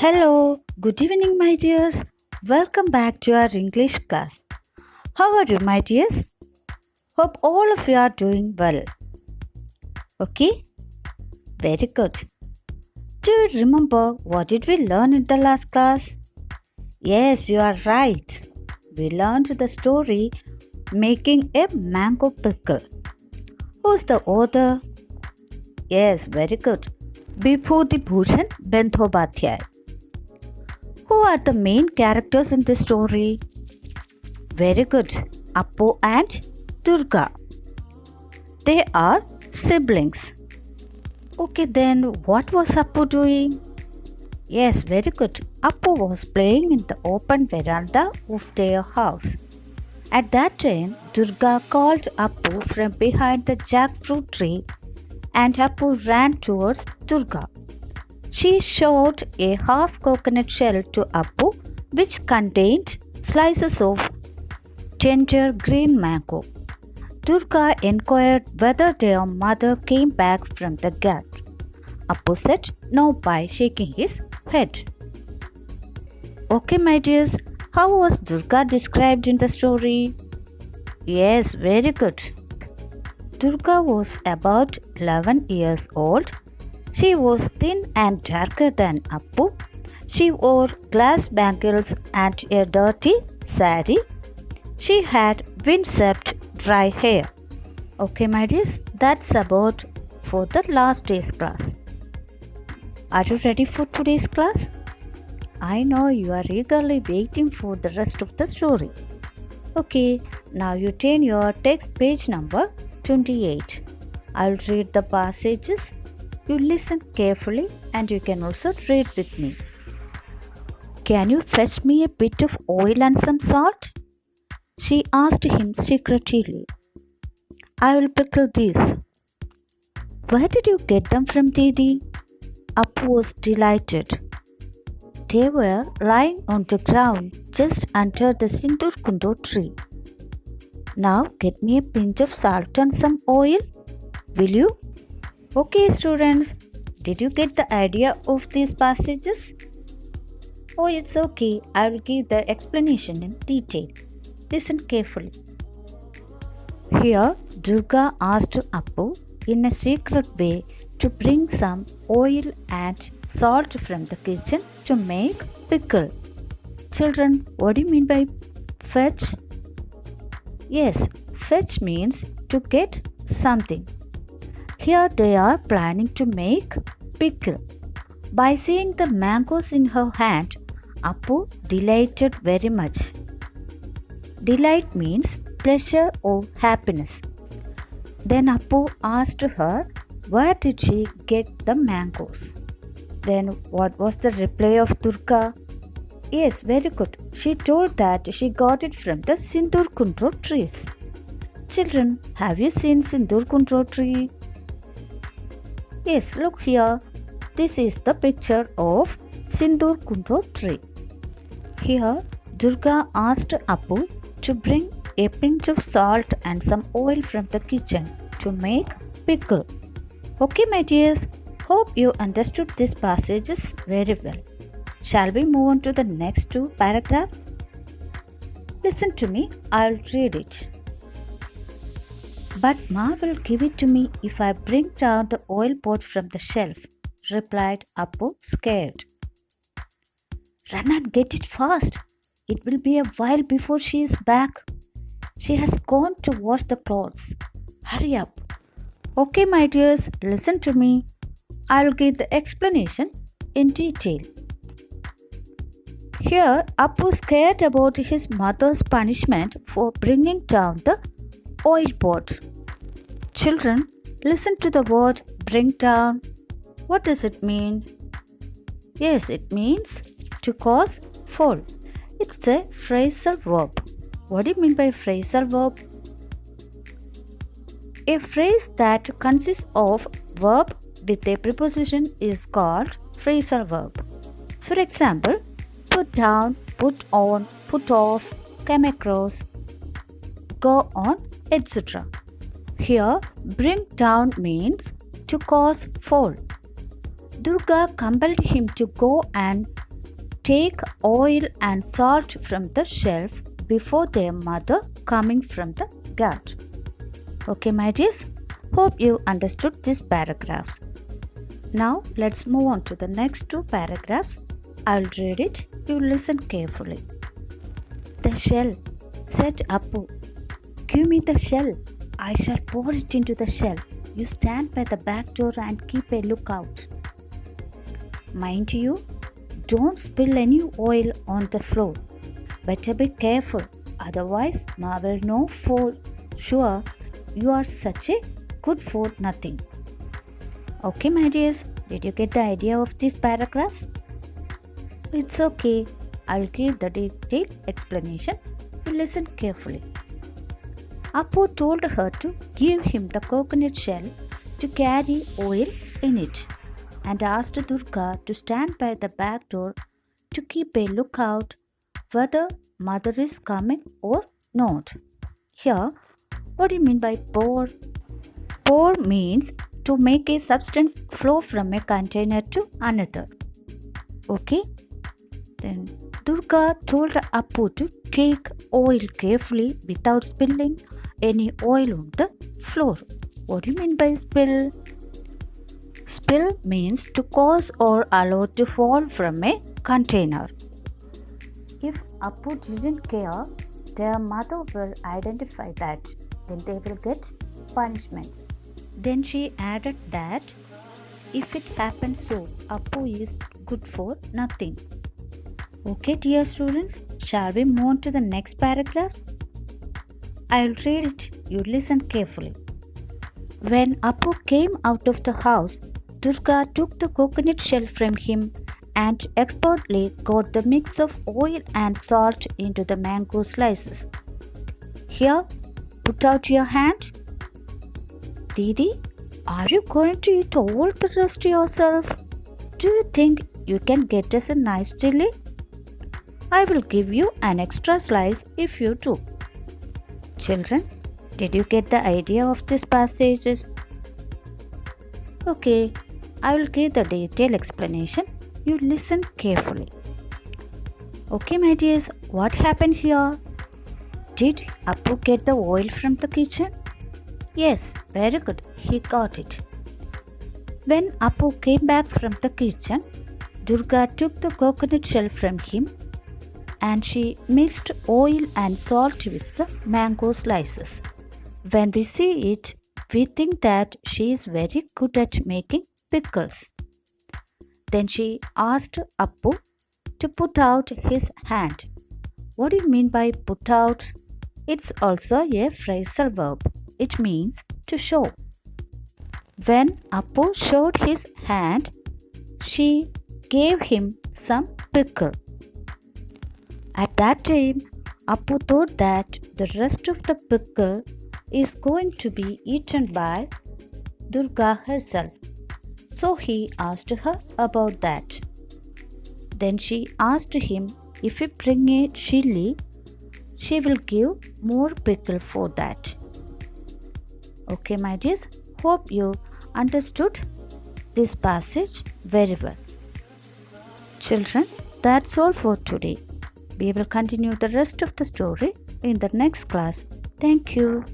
Hello, good evening, my dears. Welcome back to our English class. How are you, my dears? Hope all of you are doing well. Okay, very good. Do you remember what did we learn in the last class? Yes, you are right. We learned the story Making a Mango Pickle. Who's the author? Yes, very good. Vibhuti Bhushan Bendobadhyay. Who are the main characters in the story? Very good. Appu and Durga. They are siblings. Okay, then what was Appu doing? Yes, very good. Appu was playing in the open veranda of their house. At that time, Durga called Appu from behind the jackfruit tree and Appu ran towards Durga. She showed a half coconut shell to Appu which contained slices of tender green mango. Durga inquired whether their mother came back from the gate. Appu said no by shaking his head. Okay, my dears, how was Durga described in the story? Yes, very good. Durga was about 11 years old. She was thin and darker than Appu. She wore glass bangles and a dirty sari. She had wind-swept dry hair. Okay, my dears, that's about for the last day's class. Are you ready for today's class? I know you are eagerly waiting for the rest of the story. Okay, now you turn your text page number 28. I'll read the passages. You listen carefully and you can also read with me. Can you fetch me a bit of oil and some salt? She asked him secretly. I will pickle these. Where did you get them from, Didi? Appu was delighted. They were lying on the ground just under the Sindurkundo tree. Now get me a pinch of salt and some oil, will you? Okay, students, did you get the idea of these passages? Oh, it's okay. I will give the explanation in detail. Listen carefully. Here, Durga asked Appu in a secret way to bring some oil and salt from the kitchen to make pickle. Children, what do you mean by fetch? Yes, fetch means to get something. Here they are planning to make pickle. By seeing the mangoes in her hand, Appu delighted very much. Delight means pleasure or happiness. Then Appu asked her where did she get the mangoes. Then what was the reply of Durga? Yes, very good. She told that she got it from the Sindurkundo trees. Children, have you seen Sindurkundo tree? Yes, look here. This is the picture of Sindurkundo tree. Here, Durga asked Appu to bring a pinch of salt and some oil from the kitchen to make pickle. Okay, my dears, hope you understood these passages very well. Shall we move on to the next two paragraphs? Listen to me, I'll read it. But Ma will give it to me if I bring down the oil pot from the shelf, replied Appu, scared. Run and get it fast. It will be a while before she is back. She has gone to wash the clothes. Hurry up. Okay, my dears, listen to me. I'll give the explanation in detail. Here, Appu scared about his mother's punishment for bringing down the oil pot. Children, listen to the word bring down. What does it mean? Yes, it means to cause fall. It's a phrasal verb. What do you mean by phrasal verb? A phrase that consists of verb with a preposition is called phrasal verb. For example, put down, put on, put off, come across, go on, etc. Here, bring down means to cause fall. Durga compelled him to go and take oil and salt from the shelf before their mother coming from the gut. Okay, my dears, hope you understood this paragraph. Now let's move on to the next two paragraphs. I'll read it. You listen carefully. The shell, said Appu. Give me the shell. I shall pour it into the shell. You stand by the back door and keep a lookout. Mind you, don't spill any oil on the floor. Better be careful, otherwise Ma will know for sure you are such a good for nothing. Okay, my dears, did you get the idea of this paragraph? It's okay. I'll give the detailed explanation. You listen carefully. Appu told her to give him the coconut shell to carry oil in it and asked Durga to stand by the back door to keep a lookout whether mother is coming or not. Here, what do you mean by pour? Pour means to make a substance flow from a container to another. Okay? Then Durga told Appu to take oil carefully without spilling any oil on the floor. What do you mean by spill? Spill means to cause or allow to fall from a container. If Appu didn't care, their mother will identify that. Then they will get punishment. Then she added that if it happens so, Appu is good for nothing. Okay, dear students, shall we move on to the next paragraph? I'll read it. You listen carefully. When Appu came out of the house, Durga took the coconut shell from him and expertly got the mix of oil and salt into the mango slices. Here, put out your hand. Didi, are you going to eat all the rest yourself? Do you think you can get us a nice chili? I will give you an extra slice if you do. Children, did you get the idea of these passages? Okay, I will give the detailed explanation. You listen carefully. Okay, my dears, what happened here? Did Appu get the oil from the kitchen? Yes, very good. He got it. When Appu came back from the kitchen, Durga took the coconut shell from him and she mixed oil and salt with the mango slices. When we see it, we think that she is very good at making pickles. Then she asked Appu to put out his hand. What do you mean by put out? It's also a phrasal verb. It means to show. When Appu showed his hand, she gave him some pickle. At that time, Appu thought that the rest of the pickle is going to be eaten by Durga herself. So he asked her about that. Then she asked him if he bring a chili, she will give more pickle for that. Okay, my dears, hope you understood this passage very well. Children, that's all for today. We will continue the rest of the story in the next class. Thank you.